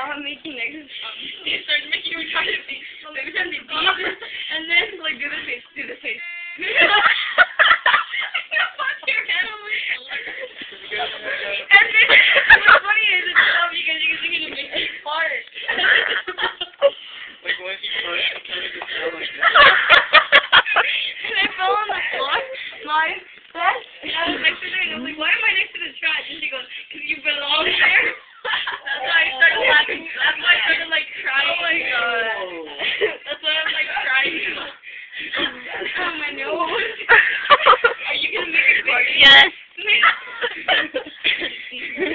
I'm making exes. They started making you try to be. Every time they beat it, and then like do the face, do the face. Punch your head on my shoulder. And then what's funny is it's tough because you can think it makes you fart. Like when he first kind of just felt like that. And I fell on the floor. My bed. And I was next to her and I was like, why am I next to the trash? And she goes, because you belong there. That's why I started laughing. That's why I started like crying. Oh my god. That's why I'm like crying. Oh my nose. Are you gonna make a video? Yes.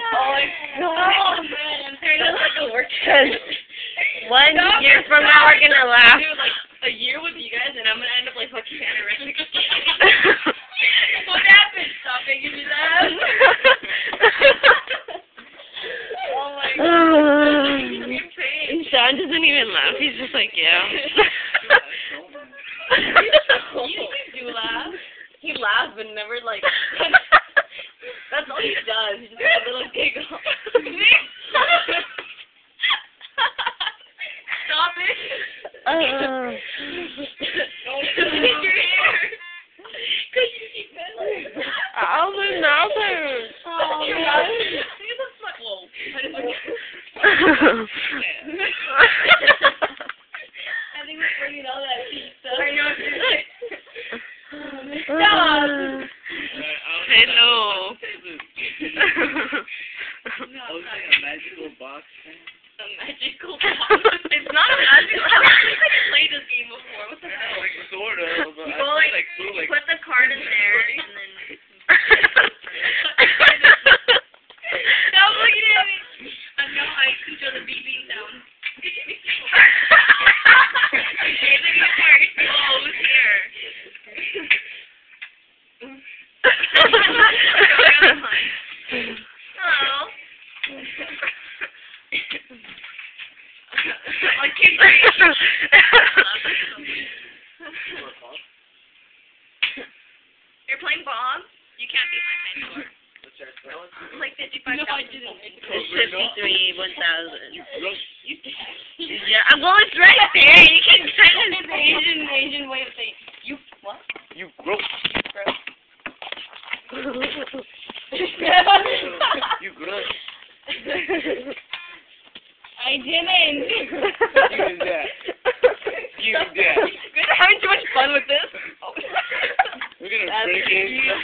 Oh my god. Oh man, I'm starting to like a work. 1 year from now, we're gonna laugh. Dude, like a year with you guys, and I'm gonna end up like fucking anorexic. What happened? Stop making me laugh. Oh my god. Your face. Sean doesn't even laugh. He's just like, yeah. You do laugh. He laughs, but never like. That's all he does. He just has a little giggle. Stop it. Look at your hair. Cause you keep pedaling. Ow, my mouth hurts. Oh, man. See the fuck. Whoa. I think we're bringing all that deep stuff. I know. Stop. Hello. I was like a magical box thing. A magical box. It's not a magical. I've never played this game before. What the hell? Like sort of, but Well, I like, like flew like. put the card in there and then. Stop looking at me. I know I control the beeping sound. Here's the good part. Oh, who's here? Hello. Like, kids are You're playing Bob? You can't beat my high score. Like 55,000. No, I didn't. 53, 1,000. You gross. Yeah, I'm going right there. You can kind of It's an Asian way of saying, you what? You gross. You gross. I didn't. You did that. You did that. We're having too much fun with this. We're gonna break it. Jesus.